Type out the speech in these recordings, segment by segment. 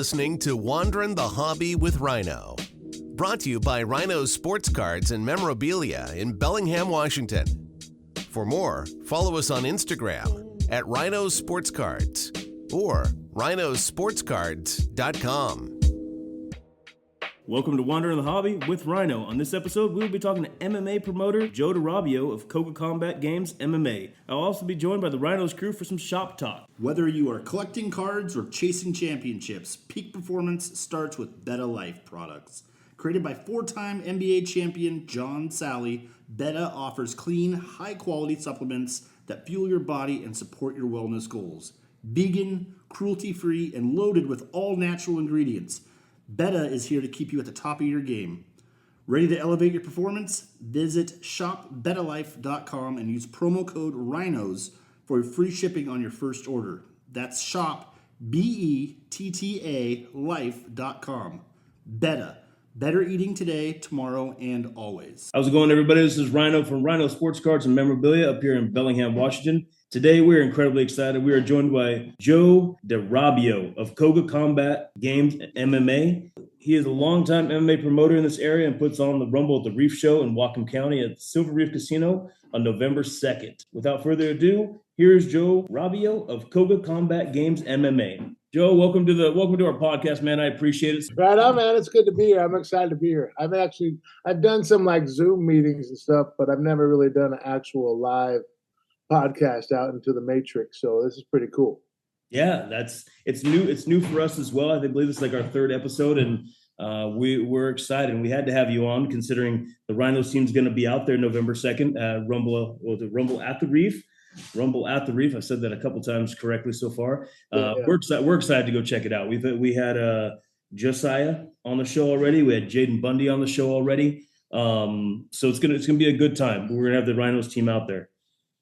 listening to Wanderin' the Hobby with Ryno. Brought to you by Ryno's Sports Cards and Memorabilia in Bellingham, Washington. For more, follow us on Instagram at Ryno's Sports Cards or rynosportscards.com. Welcome to Wanderin' the Hobby with Ryno. On this episode, we'll be talking to MMA promoter Joe DeRobbio of Coga Combat Games MMA. I'll also be joined by the Ryno's crew for some shop talk. Whether you are collecting cards or chasing championships, peak performance starts with Beta Life products. Created by four-time NBA champion John Sally, Beta offers clean, high-quality supplements that fuel your body and support your wellness goals. Vegan, cruelty-free, and loaded with all-natural ingredients, Beta is here to keep you at the top of your game. Ready to elevate your performance? Visit shopbetalife.com and use promo code RYNOS for free shipping on your first order. That's shop, B-E-T-T-A, life.com. Beta. Better eating today, tomorrow, and always. How's it going, everybody? This is Ryno from Ryno Sports Cards and Memorabilia up here in Bellingham, Washington. Today, we're incredibly excited. We are joined by Joe DeRobbio of Coga Combat Games MMA. He is a longtime MMA promoter in this area and puts on the Rumble at the Reef Show in Whatcom County at Silver Reef Casino on November 2nd. Without further ado, here's Joe DeRobbio of Coga Combat Games MMA. Joe, welcome to our podcast, man. I appreciate it. Right on, man. It's good to be here. I'm excited to be here. I've done some like Zoom meetings and stuff, but I've never really done an actual live podcast out into the matrix. So this is pretty cool. Yeah, it's new for us as well. I believe it's like our third episode, and we're excited. And we had to have you on, considering the Ryno team's going to be out there November 2nd. Rumble at the Reef. Rumble at the Reef. I said that a couple times correctly so far. Yeah. We're excited to go check it out. We had Josiah on the show already. We had Jaden Bundy on the show already. So it's gonna be a good time. We're gonna have the Ryno's team out there.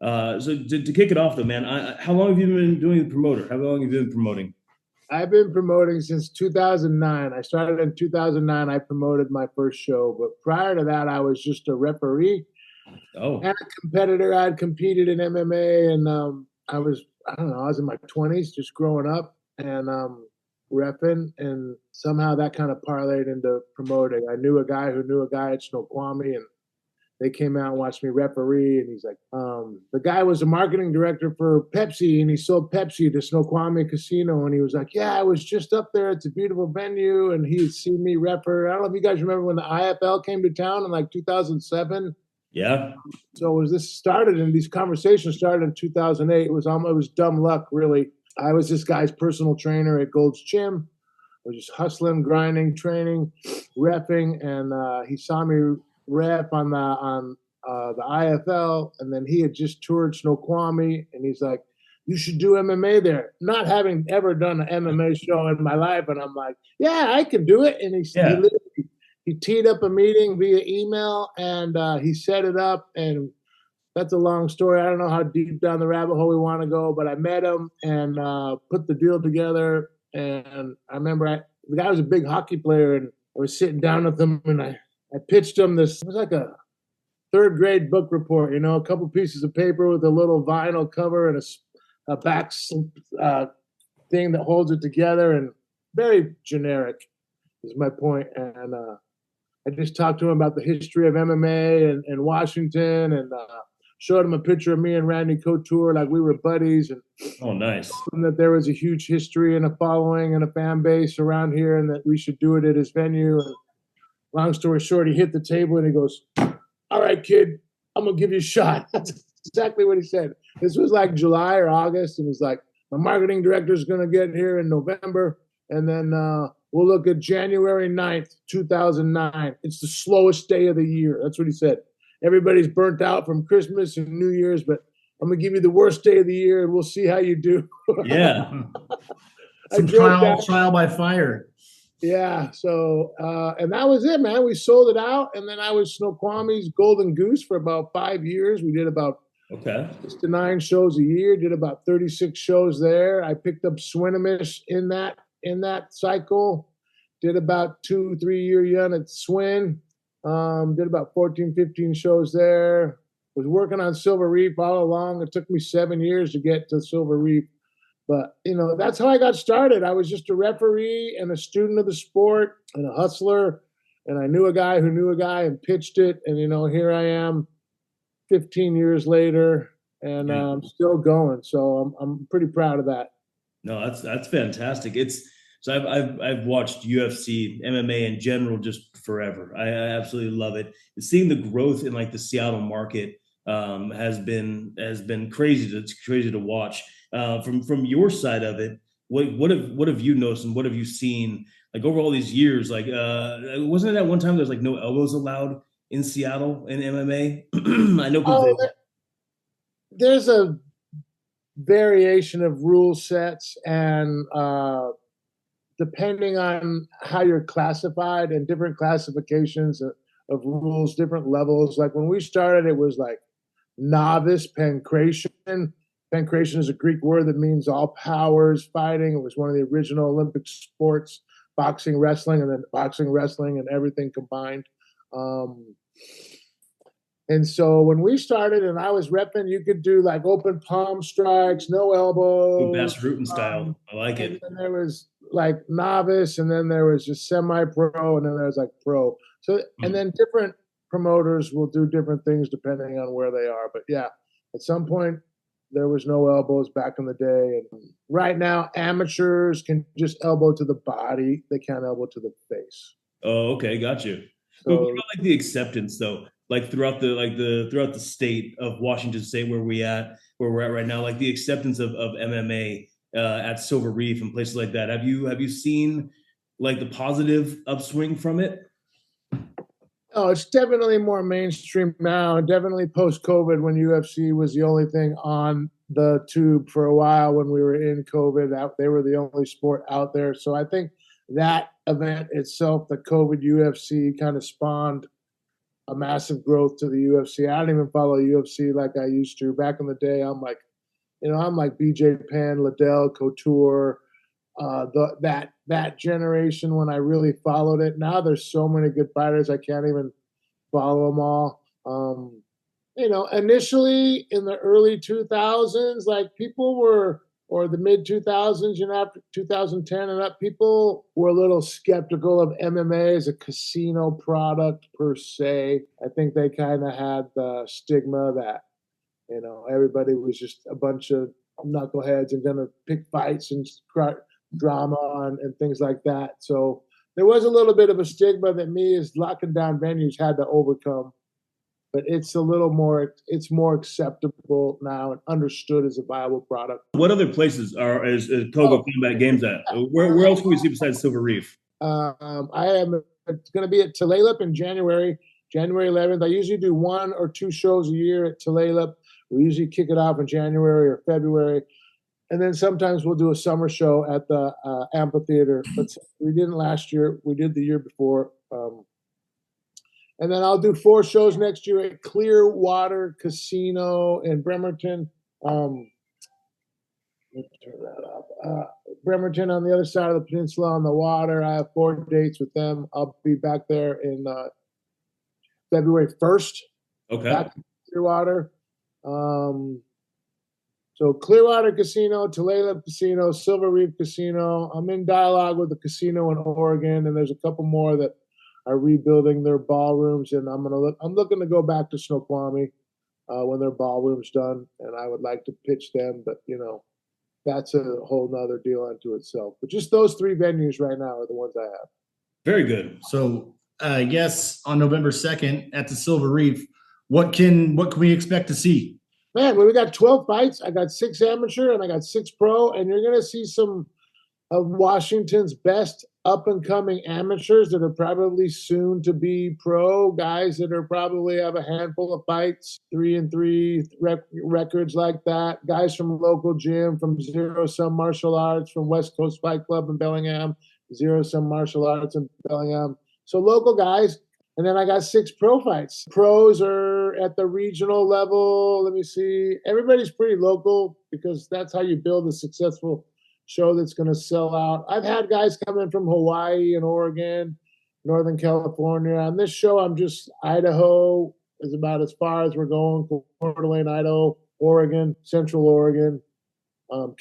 So to kick it off, though, man, how long have you been doing the promoter? How long have you been promoting? I've been promoting since 2009. I started in 2009. I promoted my first show, but prior to that, I was just a referee. Oh, and a competitor. I'd competed in MMA, and I was in my 20s, just growing up and repping, and somehow that kind of parlayed into promoting. I knew a guy who knew a guy at Snoqualmie, and they came out and watched me referee, and he's like, the guy was a marketing director for Pepsi, and he sold Pepsi to Snoqualmie Casino, and he was like, yeah, I was just up there. It's a beautiful venue, and he had seen me refer. I don't know if you guys remember when the IFL came to town in like 2007. Yeah. So these conversations started in 2008. It was dumb luck, really. I was this guy's personal trainer at Gold's Gym. I was just hustling, grinding, training, reffing, and he saw me ref on the IFL, and then he had just toured Snoqualmie, and he's like, you should do MMA there. Not having ever done an MMA show in my life, and I'm like, yeah, I can do it. And he teed up a meeting via email, and he set it up, and that's a long story. I don't know how deep down the rabbit hole we want to go, but I met him and put the deal together. And I remember the guy was a big hockey player, and I was sitting down with him, and I pitched him this. It was like a third grade book report, a couple pieces of paper with a little vinyl cover and a back thing that holds it together, and very generic is my point. And I just talked to him about the history of MMA and Washington, and showed him a picture of me and Randy Couture, like we were buddies. And oh, nice. And that there was a huge history and a following and a fan base around here, and that we should do it at his venue. And long story short, he hit the table and he goes, all right, kid, I'm going to give you a shot. That's exactly what he said. This was like July or August, and he's like, my marketing director is going to get here in November, and then we'll look at January 9th, 2009. It's the slowest day of the year. That's what he said. Everybody's burnt out from Christmas and New Year's, but I'm going to give you the worst day of the year, and we'll see how you do. Yeah. Some trial by fire. Yeah. So, and that was it, man. We sold it out, and then I was Snoqualmie's Golden Goose for about 5 years. We did about 6 to 9 shows a year, did about 36 shows there. I picked up Swinomish in that cycle, did about 2-3 year run at Swin, did about 14, 15 shows there. Was working on Silver Reef all along. It took me 7 years to get to Silver Reef. But, that's how I got started. I was just a referee and a student of the sport and a hustler. And I knew a guy who knew a guy and pitched it. And, here I am 15 years later, and I'm still going. So I'm pretty proud of that. No, that's fantastic. So I've watched UFC, MMA in general just forever. I absolutely love it. Seeing the growth in like the Seattle market has been crazy. It's crazy to watch. From your side of it, what have you noticed and what have you seen like over all these years? Like wasn't it at one time there's like no elbows allowed in Seattle in MMA? I know. There's a variation of rule sets, and depending on how you're classified and different classifications of rules, different levels. Like when we started, it was like novice pancration. Pancration is a Greek word that means all powers fighting. It was one of the original Olympic sports, boxing, wrestling, and then boxing, wrestling, and everything combined. And so when we started and I was repping, you could do like open palm strikes, no elbows. Bass Rutten style. I like it. And there was like novice, and then there was just semi-pro, and then there was like pro. So, and then different promoters will do different things depending on where they are. But yeah, at some point there was no elbows back in the day. And right now, amateurs can just elbow to the body. They can't elbow to the face. Oh, okay. Got you. So, but what about like the acceptance though? Like throughout the state of Washington State where we're at right now, like the acceptance of MMA at Silver Reef and places like that. Have you seen like the positive upswing from it? Oh, it's definitely more mainstream now. Definitely post-COVID, when UFC was the only thing on the tube for a while. When we were in COVID, they were the only sport out there. So I think that event itself, the COVID UFC, kind of spawned a massive growth to the UFC. I don't even follow UFC like I used to. Back in the day, I'm like BJ Penn, Liddell, Couture, that generation when I really followed it. Now there's so many good fighters, I can't even follow them all. Initially in the early 2000s, like people were, or the mid 2000s, after 2010 and up, people were a little skeptical of MMA as a casino product per se. I think they kind of had the stigma that, everybody was just a bunch of knuckleheads and going to pick fights and drama and things like that. So there was a little bit of a stigma that me as locking down venues had to overcome. But it's more acceptable now and understood as a viable product. What other places is Coga Combat Games at? Where else can we see besides Silver Reef? It's going to be at Tulalip in January 11th. I usually do 1 or 2 shows a year at Tulalip. We usually kick it off in January or February. And then sometimes we'll do a summer show at the amphitheater. But we didn't last year. We did the year before. And then I'll do 4 shows next year at Clearwater Casino in Bremerton. Let me turn that up. Bremerton on the other side of the peninsula on the water. I have 4 dates with them. I'll be back there in February 1st. Okay. Back to Clearwater. So Clearwater Casino, Tulalip Casino, Silver Reef Casino. I'm in dialogue with the casino in Oregon, and there's a couple more that are rebuilding their ballrooms, and I'm looking to go back to Snoqualmie when their ballroom's done, and I would like to pitch them, but that's a whole nother deal unto itself. But just those 3 venues right now are the ones I have. Very good. So I guess on November 2nd at the Silver Reef, what can we expect to see? Man, we got 12 fights. I got 6 amateur and I got 6 pro, and you're going to see some of Washington's best up-and-coming amateurs that are probably soon to be pro, guys that are probably have a handful of fights, 3-3 records like that, guys from local gym, from Zero Sum Martial Arts, from West Coast Fight Club in Bellingham, Zero Sum Martial Arts in Bellingham. So local guys. And then I got 6 pro fights. Pros are at the regional level. Let me see. Everybody's pretty local because that's how you build a successful show that's going to sell out. I've had guys come in from Hawaii and Oregon, Northern California. On this show, I'm just Idaho is about as far as we're going. Coeur d'Alene, Idaho, Oregon, Central Oregon,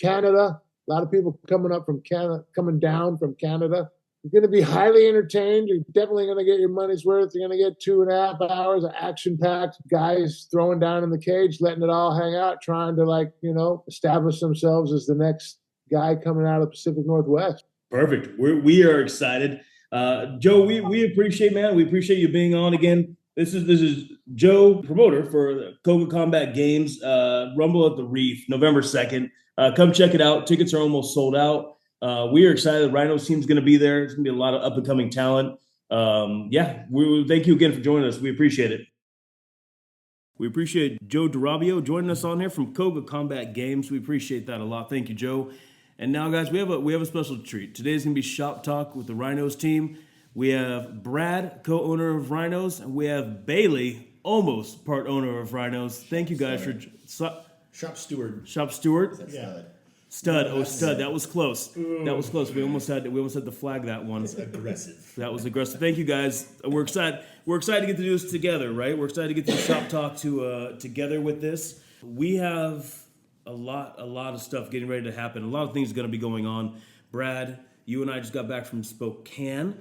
Canada. A lot of people coming up from Canada, coming down from Canada. You're going to be highly entertained. You're definitely going to get your money's worth. You're going to get 2.5 hours of action-packed guys throwing down in the cage, letting it all hang out, trying to establish themselves as the next guy coming out of the Pacific Northwest. Perfect. We are excited. Joe, we appreciate, man. We appreciate you being on again. This is Joe, promoter for the Coga Combat Games, Rumble at the Reef, November 2nd. Come check it out. Tickets are almost sold out. We are excited. Ryno's team's going to be there. It's going to be a lot of up-and-coming talent. We thank you again for joining us. We appreciate it. We appreciate Joe DeRobbio joining us on here from Coga Combat Games. We appreciate that a lot. Thank you, Joe. And now, guys, we have a special treat. Today's going to be Shop Talk with the Ryno's team. We have Brad, co-owner of Ryno's, and we have Bailey, almost part owner of Ryno's. Thank you guys for Shop steward. Shop steward. Yeah. Stud. Oh, stud. That was close. That was close. We almost had to flag that one. Aggressive. That was aggressive. Thank you, guys. We're excited. We're excited to get to do this together, right? We're excited to get to the Shop Talk together with this. We have a lot of stuff getting ready to happen. A lot of things are going to be going on. Brad, you and I just got back from Spokane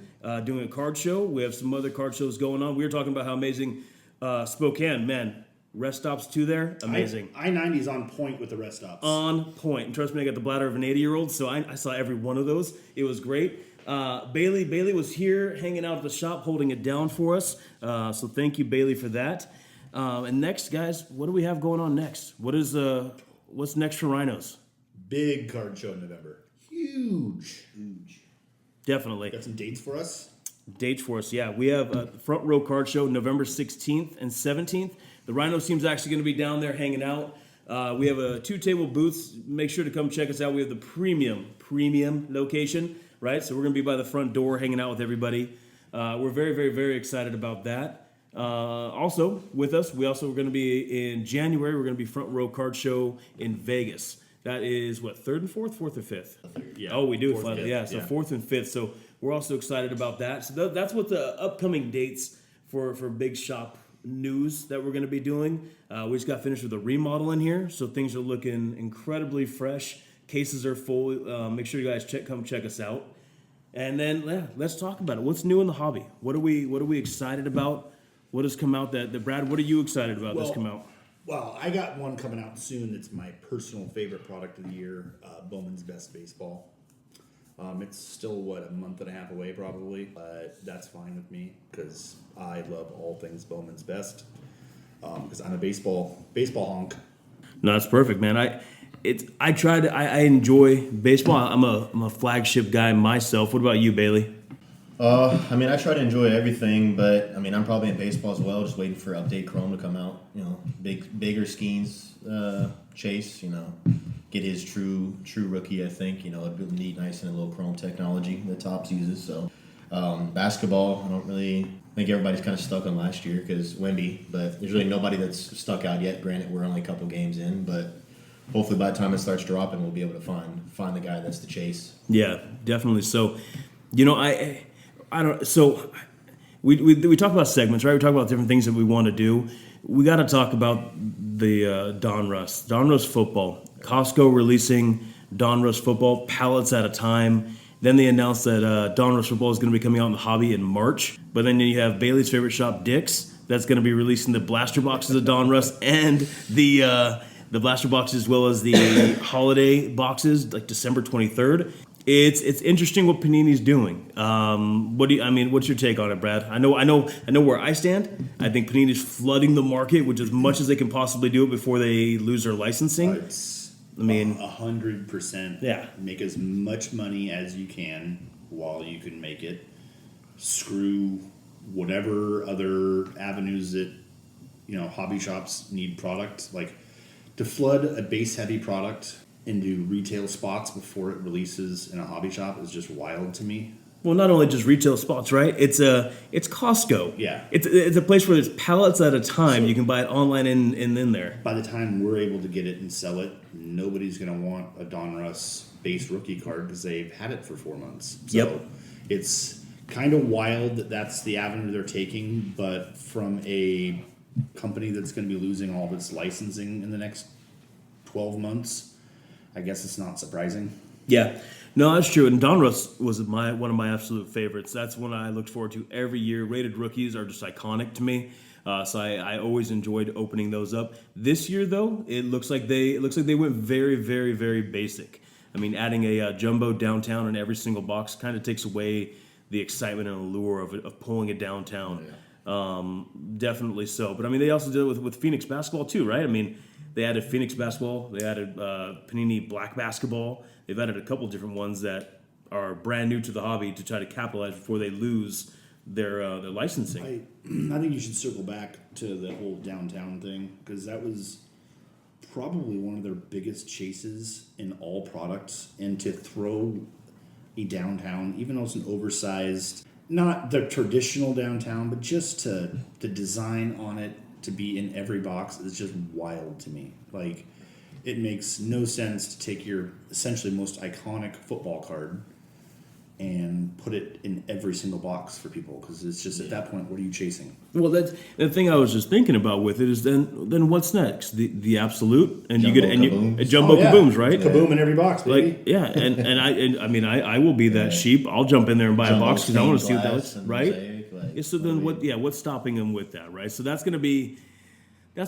doing a card show. We have some other card shows going on. We were talking about how amazing Spokane, man. Rest stops too there, amazing. I-90 is on point with the rest stops. On point. And trust me, I got the bladder of an 80-year-old, so I saw every one of those. It was great. Bailey was here hanging out at the shop, holding it down for us. So thank you, Bailey, for that. And next, guys, what do we have going on next? What's next for Ryno's? Big card show in November. Huge. Definitely. Got some dates for us? Dates for us, yeah. We have a front row card show November 16th and 17th. The Ryno's team's actually going to be down there hanging out. We have a 2-table booths. Make sure to come check us out. We have the premium location, right? So we're going to be by the front door hanging out with everybody. We're very, very, very excited about that. Also, with us, we're going to be in January. We're going to be front row card show in Vegas. That is what, 3rd and 4th or 5th? Yeah. Oh, we do it 4th, finally. 5th, Yeah, so 4th and 5th. So we're also excited about that. So that's what the upcoming dates for Big Shop news that we're going to be doing. We just got finished with a remodel in here, so things are looking incredibly fresh. Cases are full. Make sure you guys come check us out. And then let's talk about it. What's new in the hobby? What are we excited about? What has come out that Brad? What are you excited about that's come out? Well, I got one coming out soon that's my personal favorite product of the year, Bowman's Best Baseball. It's still, a month and a half away probably, but that's fine with me because I love all things Bowman's Best because I'm a baseball honk. No, that's perfect, man. I enjoy baseball. I'm a flagship guy myself. What about you, Bailey? I try to enjoy everything, but I'm probably in baseball as well, just waiting for Update Chrome to come out. Bigger Skeens, Chase, get his true rookie, I think. It'd be neat, nice, and a little Chrome technology that Topps uses. So, basketball, I don't really think everybody's kind of stuck on last year because Wemby, but there's really nobody that's stuck out yet. Granted, we're only a couple games in, but hopefully by the time it starts dropping, we'll be able to find the guy that's the chase. Yeah, definitely. So, I don't. So, we talk about segments, right? We talk about different things that we want to do. We got to talk about the Donruss football. Costco releasing Donruss football pallets at a time. Then they announced that Donruss football is going to be coming out in the hobby in March. But then you have Bailey's favorite shop, Dick's, that's going to be releasing the blaster boxes of Donruss and the blaster boxes as well as the holiday boxes, like December 23rd. It's interesting what Panini's doing. What's your take on it, Brad? I know where I stand. I think Panini's flooding the market with as much as they can possibly do it before they lose their licensing. It's 100%. Yeah. Make as much money as you can while you can make it. Screw whatever other avenues that hobby shops need product. Like to flood a base heavy product into retail spots before it releases in a hobby shop is just wild to me. Well, not only just retail spots, right? It's Costco. Yeah. It's a place where there's pallets at a time. So you can buy it online and in there. By the time we're able to get it and sell it, nobody's going to want a Donruss base rookie card because they've had it for 4 months. So yep. It's kind of wild that that's the avenue they're taking, but from a company that's going to be losing all of its licensing in the next 12 months, I guess it's not surprising. Yeah, no, that's true. And Donruss was one of my absolute favorites. That's one I looked forward to every year. Rated rookies are just iconic to me, so I always enjoyed opening those up. This year, though, it looks like they went very, very, very basic. I mean, adding a jumbo downtown in every single box kind of takes away the excitement and allure of pulling it downtown. Definitely so. But I mean, they also did it with Phoenix basketball too, right? I mean, they added Phoenix basketball, they added Panini Black basketball. They've added a couple different ones that are brand new to the hobby to try to capitalize before they lose their licensing. I think you should circle back to the whole downtown thing, because that was probably one of their biggest chases in all products. And to throw a downtown, even though it's an oversized, not the traditional downtown, but just the design on it to be in every box is just wild to me. Like, it makes no sense to take your essentially most iconic football card and put it in every single box for people, because it's just at that point, what are you chasing? Well, that's the thing I was just thinking about with it is then what's next? The absolute, and Jumbo jumbo kabooms, right? Kaboom in every box, baby. Like, yeah, and I mean I will be that sheep. I'll jump in there and buy a box because I want to see what that looks, right? So then what's stopping them with that, right? So that's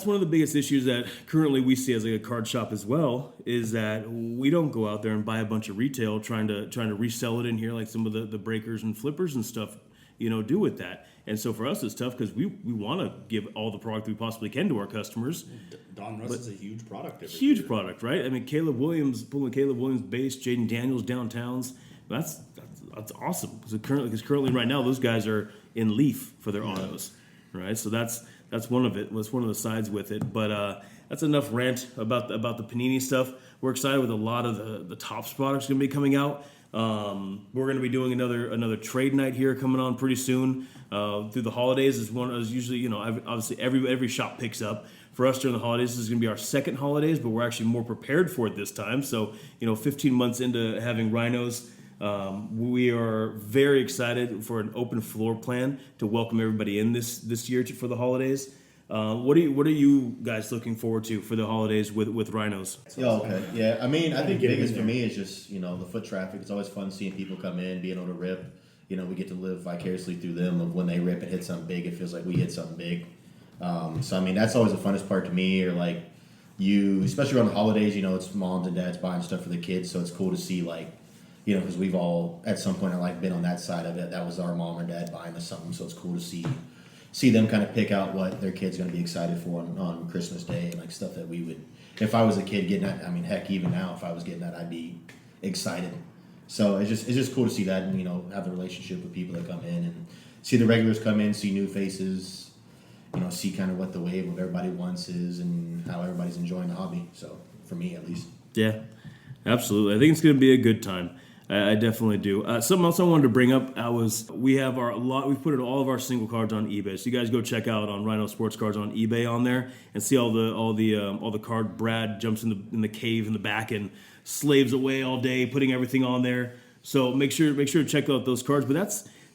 one of the biggest issues that currently we see as like a card shop as well, is that we don't go out there and buy a bunch of retail trying to resell it in here like some of the breakers and flippers and stuff, do with that. And so for us, it's tough because we want to give all the product we possibly can to our customers. Donruss is a huge product. Huge product, right? I mean, Caleb Williams base, Jaden Daniels downtowns. That's awesome because currently right now those guys are in Leaf for their autos, right? So that's one of it. Was one of the sides with it, but that's enough rant about the Panini stuff. We're excited with a lot of the Topps products going to be coming out. We're going to be doing another trade night here coming on pretty soon. Through the holidays is usually obviously every shop picks up. For us during the holidays, this is going to be our second holidays, but we're actually more prepared for it this time. So 15 months into having Rynos. We are very excited for an open floor plan to welcome everybody in this year for the holidays. What are you guys looking forward to for the holidays with Rynos? Yeah, okay. Yeah, I mean, I think the biggest for me is just, the foot traffic. It's always fun seeing people come in, being able to rip. We get to live vicariously through them of when they rip and hit something big. It feels like we hit something big. So, I mean, that's always the funnest part to me, or like especially around the holidays, it's moms and dads buying stuff for the kids. So it's cool to see because we've all at some point been on that side of it. That was our mom or dad buying us something. So it's cool to see them kind of pick out what their kid's going to be excited for on Christmas Day, and stuff that we would, if I was a kid getting that, I mean, heck, even now, if I was getting that, I'd be excited. So it's just cool to see that, and have a relationship with people that come in and see the regulars come in, see new faces, see kind of what the wave of everybody wants is and how everybody's enjoying the hobby. So for me, at least. Yeah, absolutely. I think it's going to be a good time. I definitely do. Something else I wanted to bring up we've put all of our single cards on eBay. So you guys go check out on Ryno Sports Cards on eBay on there and see all the card. Brad jumps in the cave in the back and slaves away all day putting everything on there. So make sure to check out those cards. But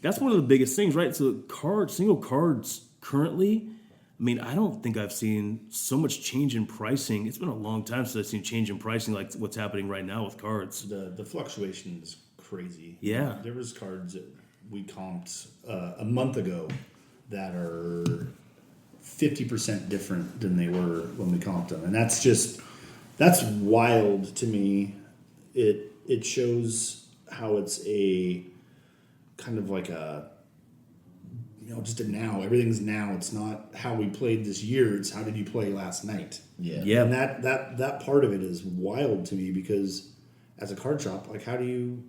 that's one of the biggest things, right? So single cards currently, I mean, I don't think I've seen so much change in pricing. It's been a long time since I've seen change in pricing like what's happening right now with cards. The fluctuation is crazy. Yeah. There was cards that we comped a month ago that are 50% different than they were when we comped them. And that's wild to me. It shows how it's a kind of like a, just a now. Everything's now. It's not how we played this year. It's how did you play last night. Yeah. And that part of it is wild to me, because as a card shop, how do you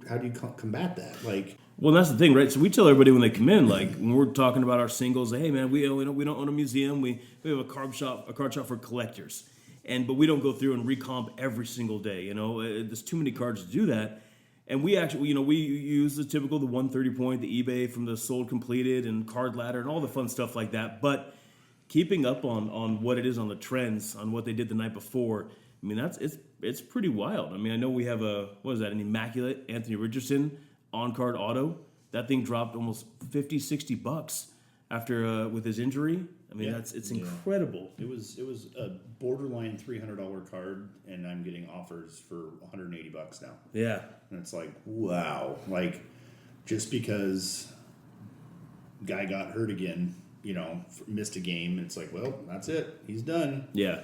combat that? Well, that's the thing, right? So we tell everybody when they come in, when we're talking about our singles, hey man, we don't own a museum. We have a card shop for collectors, but we don't go through and recomp every single day. There's too many cards to do that. And we actually, we use the 130 point, the eBay from the sold completed and card ladder and all the fun stuff like that. But keeping up on what it is on the trends, on what they did the night before, I mean, it's pretty wild. I mean, I know we have an immaculate Anthony Richardson on-card auto. That thing dropped almost $50-$60. after with his injury. I mean, it's incredible. It was a borderline $300 card, and I'm getting offers for $180 now. Yeah, and it's like, wow, like just because guy got hurt again, missed a game, it's like, well, that's it, he's done. Yeah.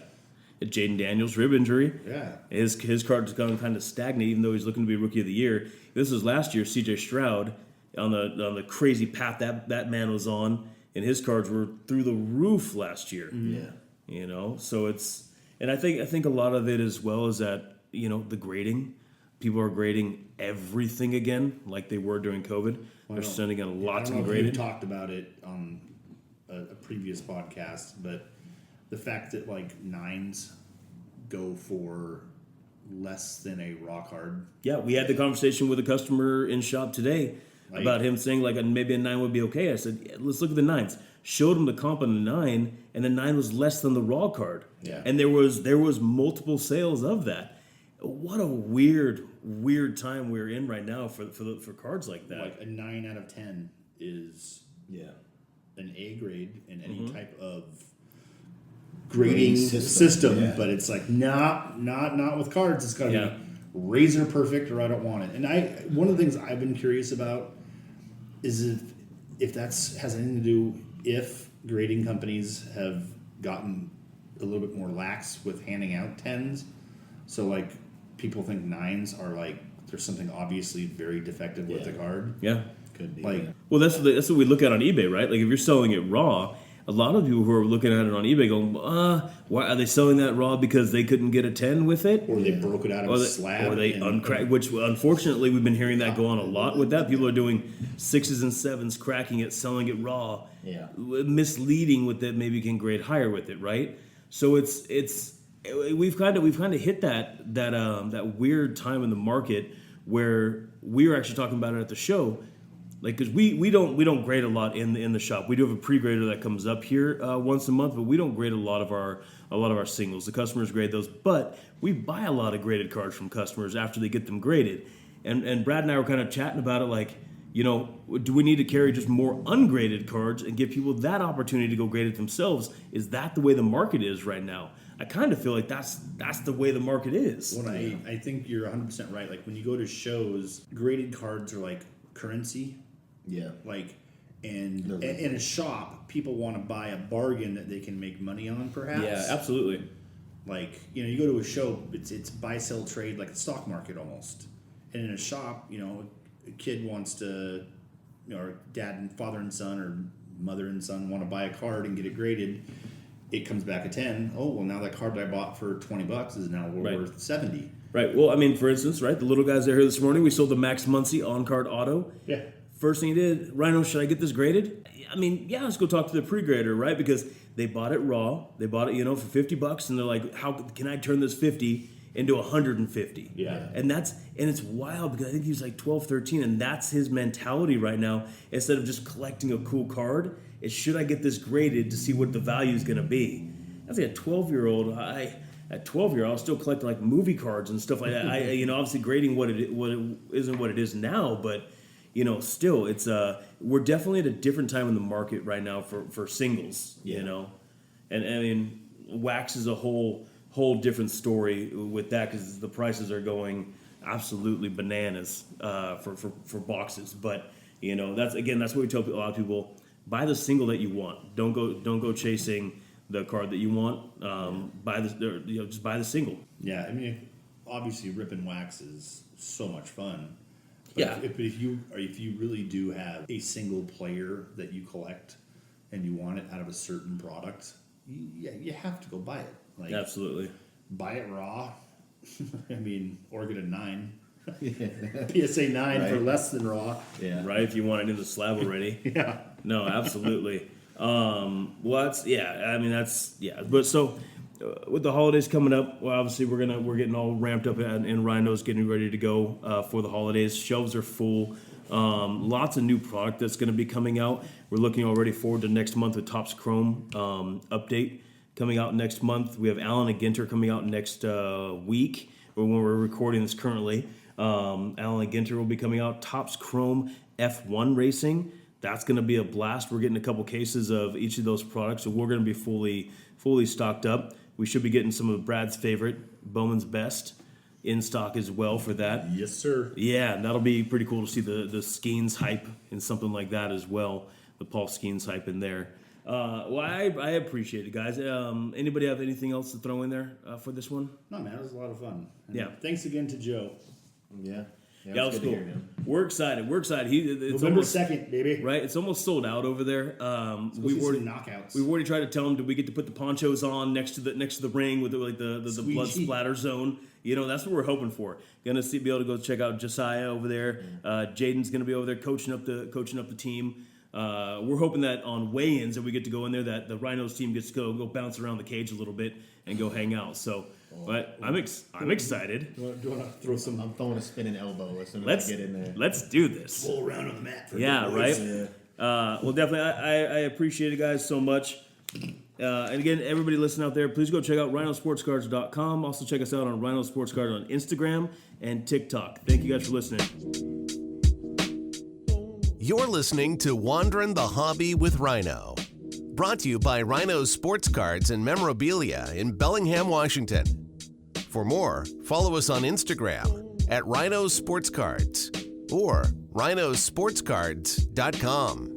Jaden Daniels rib injury. Yeah, his card's gone kind of stagnant, even though he's looking to be Rookie of the Year. This was last year. C.J. Stroud on the crazy path that man was on. And his cards were through the roof last year. Yeah. So it's, and I think a lot of it as well is that, the grading. People are grading everything again like they were during COVID. They're sending out a lot to be graded. We talked about it on a previous podcast, but the fact that like 9s go for less than a raw card. Yeah, we had the conversation with a customer in shop today about him saying like maybe a 9 would be okay. I said, yeah, let's look at the 9s. Showed him the comp on the 9, and the 9 was less than the raw card. Yeah. And there was multiple sales of that. What a weird time we're in right now for cards like that. Like a 9 out of 10 is an A grade in any type of grading system. But it's like not with cards. It's got to be razor perfect, or I don't want it. And one of the things I've been curious about is if that's has anything to do if grading companies have gotten a little bit more lax with handing out 10s. So like people think 9s are like there's something obviously very defective with the card. Yeah, could be. Like, well, that's what we look at on eBay, right? Like if you're selling it raw, a lot of people who are looking at it on eBay going, why are they selling that raw because they couldn't get a 10 with it? Or they broke it out of a slab. Or they uncracked, which unfortunately we've been hearing that go on a lot with that. People are doing 6s and 7s, cracking it, selling it raw. Yeah. Misleading with it, maybe can grade higher with it, right? So we've kind of hit that weird time in the market where we were actually talking about it at the show. Like, because we don't grade a lot in the shop. We do have a pre-grader that comes up here once a month, but we don't grade a lot of our singles. The customers grade those, but we buy a lot of graded cards from customers after they get them graded. And Brad and I were kind of chatting about it, like, do we need to carry just more ungraded cards and give people that opportunity to go grade it themselves? Is that the way the market is right now? I kind of feel like that's the way the market is. Well, I think you're 100% right. Like when you go to shows, graded cards are like currency. Yeah. Like, and in a shop, people want to buy a bargain that they can make money on, perhaps. Yeah, absolutely. Like, you go to a show, it's buy, sell, trade, like the stock market almost. And in a shop, a kid wants to, or dad and father and son or mother and son want to buy a card and get it graded. It comes back a 10. Oh, well, now that card I bought for $20 is now worth 70. Right. Well, I mean, for instance, right, the little guys that are here this morning, we sold the Max Muncy on-card auto. Yeah. First thing he did, Ryno, should I get this graded? I mean, yeah, let's go talk to the pre-grader, right? Because they bought it raw. They bought it, for $50, and they're like, how can I turn this 50 into 150? Yeah. And it's wild because I think he's like 12, 13, and that's his mentality right now. Instead of just collecting a cool card, it's should I get this graded to see what the value is going to be? I think at 12-year-old, at 12-year-old, I was still collecting like movie cards and stuff like that. Obviously grading what it isn't what it is now, but still, it's we're definitely at a different time in the market right now for singles. And I mean, wax is a whole different story with that because the prices are going absolutely bananas for boxes. But that's what we tell a lot of people: buy the single that you want. Don't go chasing the card that you want. Just buy the single. Yeah, I mean, obviously, ripping wax is so much fun. But if you really do have a single player that you collect and you want it out of a certain product, you have to go buy it. Like, absolutely. Buy it raw. I mean, or get a 9. PSA 9 for less than raw. Yeah. Right, if you want it in the slab already. Yeah. No, absolutely. But so with the holidays coming up, well, obviously we're getting all ramped up and Ryno's getting ready to go for the holidays. Shelves are full. Lots of new product that's going to be coming out. We're looking already forward to next month with Topps Chrome update coming out next month. We have Allen and Ginter coming out next week, or when we're recording this currently. Allen and Ginter will be coming out. Topps Chrome F1 Racing. That's going to be a blast. We're getting a couple cases of each of those products, so we're going to be fully stocked up. We should be getting some of Brad's favorite, Bowman's Best, in stock as well for that. Yes, sir. Yeah, and that'll be pretty cool to see the Skeens hype and something like that as well. The Paul Skeens hype in there. Well, I appreciate it, guys. Anybody have anything else to throw in there for this one? No, man, it was a lot of fun. And Yeah. Thanks again to Joe. Yeah, Yeah, it was good to cool. hear, man. We're excited. It's November almost 2nd, baby. right. It's almost sold out over there. We've already knockouts. We've already tried to tell them, do we get to put the ponchos on next to the ring with the blood Squeegee. splatter zone? That's what we're hoping for. Gonna be able to go check out Josiah over there. Jaden's gonna be over there coaching up the team. We're hoping that on weigh-ins that we get to go in there, that the Rhinos team gets to go bounce around the cage a little bit and go hang out. So, but I'm excited. Do you want to throw some? I'm throwing a spinning elbow as soon as Let's I get in there. let's do this. Roll around on the mat. For Yeah, the right. boys. Well, definitely, I appreciate it, guys, so much. And again, everybody listening out there, please go check out rhinosportscards.com. Also, check us out on Ryno Sports Card on Instagram and TikTok. Thank you guys for listening. You're listening to Wanderin' the Hobby with Ryno. Brought to you by Ryno Sports Cards and Memorabilia in Bellingham, Washington. For more, follow us on Instagram at Ryno Sports Cards or rhinosportscards.com.